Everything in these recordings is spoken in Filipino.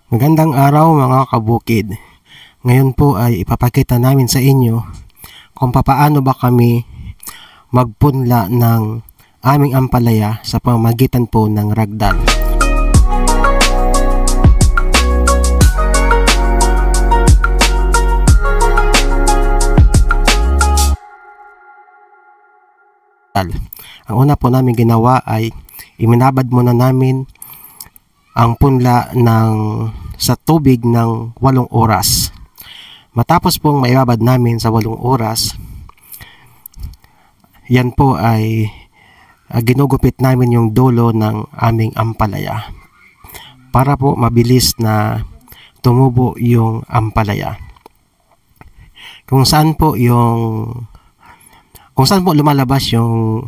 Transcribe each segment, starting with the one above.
Magandang araw mga kabukid. Ngayon po ay ipapakita namin sa inyo kung papaano ba kami magpunla ng aming ampalaya sa pamamagitan po ng ragdan. Ang una po namin ginawa ay iminabad muna namin ang punla sa tubig ng 8 oras. Matapos pong maibabad namin sa 8 oras, yan po ay ginugupit namin yung dulo ng aming ampalaya para po mabilis na tumubo yung ampalaya. Kung saan po lumalabas yung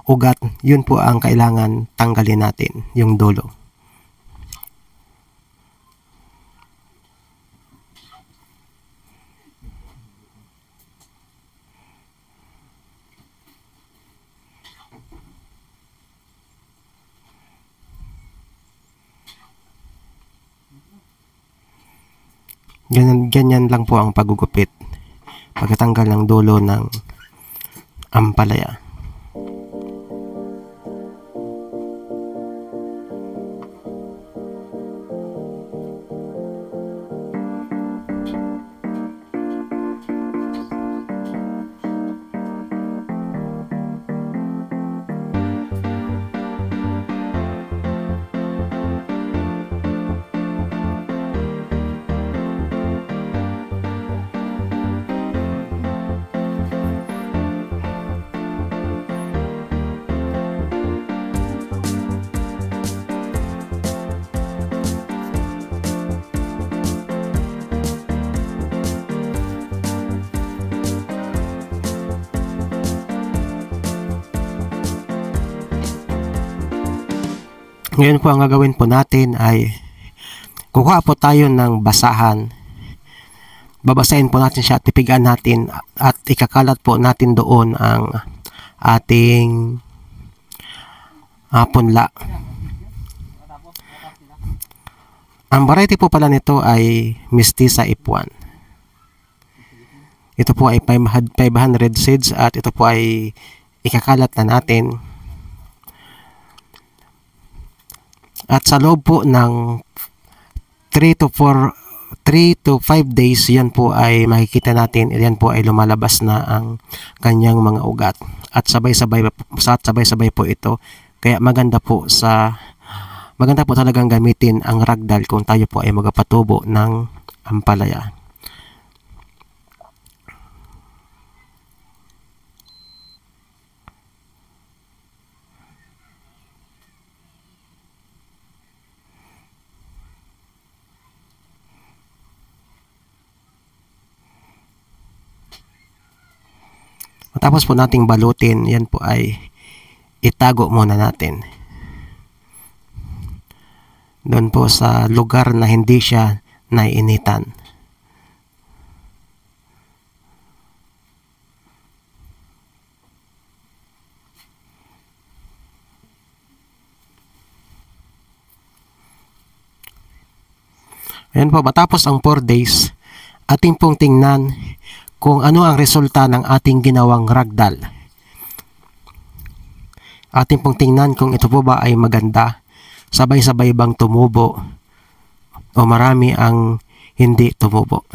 ugat, yun po ang kailangan tanggalin natin, yung dulo. Ganyan lang po ang paggugupit, pagkatanggal ng dulo ng ampalaya. Ngayon po ang gagawin po natin ay kukuha po tayo ng basahan. Babasahin po natin siya at pipigaan natin at ikakalat po natin doon ang ating punla. Ang variety po pala nito ay Mestiza F1. Ito po ay 500 seeds at ito po ay ikakalat na natin. At sa loob po ng 3 to 5 days, yan po ay makikita natin, yan po ay lumalabas na ang kanyang mga ugat. At sabay-sabay po ito. Kaya maganda po talagang gamitin ang ragdoll kung tayo po ay magpatubo ng ampalaya. Matapos po nating balutin, yan po ay itago muna natin doon po sa lugar na hindi siya naiinitan. Ayan po, matapos ang 4 days, ating pong tingnan kung ano ang resulta ng ating ginawang ragdoll. Ating pong tingnan kung ito po ba ay maganda, sabay-sabay bang tumubo o marami ang hindi tumubo.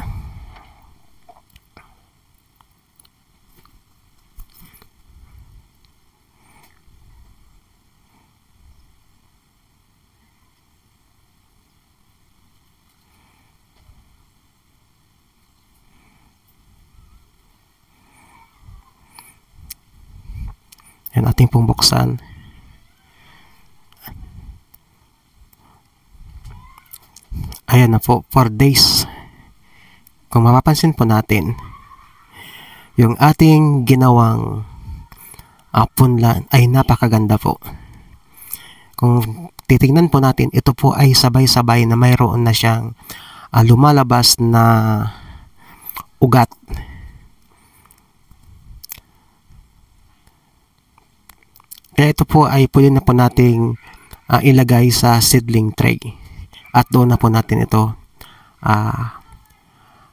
Yan ating pong buksan. Ayan na po, 4 days. Kung mapapansin po natin, yung ating ginawang punla ay napakaganda po. Kung titingnan po natin, ito po ay sabay-sabay na mayroon na siyang lumalabas na ugat. Kaya ito po ay pwede na po nating ilagay sa seedling tray. at doon na po natin ito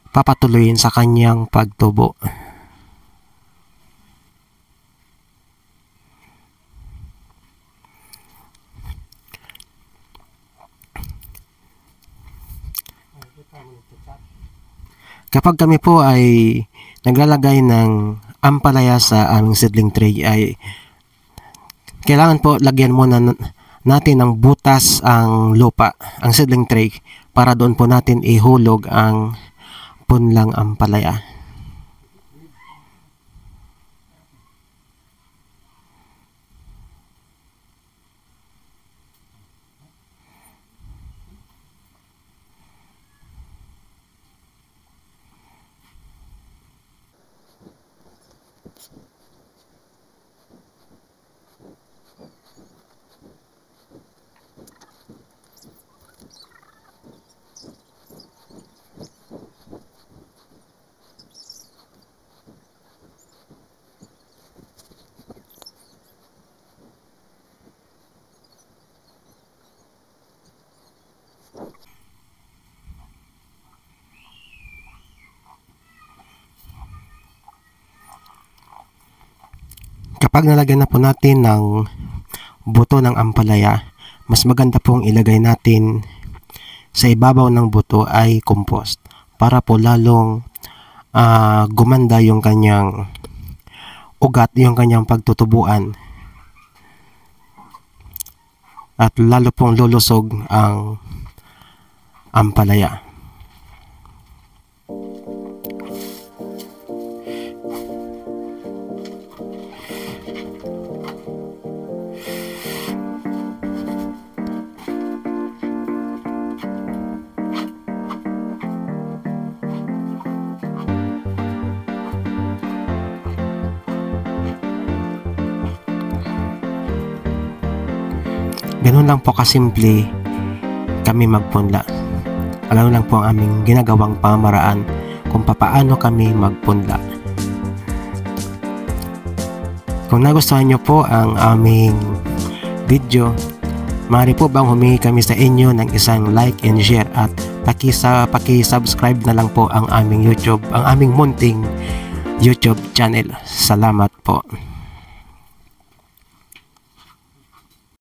papatuloyin sa kanyang pagtubo. Kapag kami po ay naglalagay ng ampalaya sa aming seedling tray, ay kailangan po lagyan muna natin ng butas ang lupa, ang seedling tray, para doon po natin ihulog ang punlang ampalaya. Kapag nalagyan na po natin ng buto ng ampalaya, mas maganda pong ilagay natin sa ibabaw ng buto ay compost para po lalong gumanda yung kanyang ugat, yung kanyang pagtutubuan, at lalo pong lulusog ang ampalaya. Ganun lang po kasimple kami magpunla. Alam lang po ang aming ginagawang pamaraan kung papaano kami magpunla. Kung nagustuhan nyo po ang aming video, maaari po bang humingi kami sa inyo ng isang like and share, at paki-subscribe na lang po ang aming munting YouTube channel. Salamat po.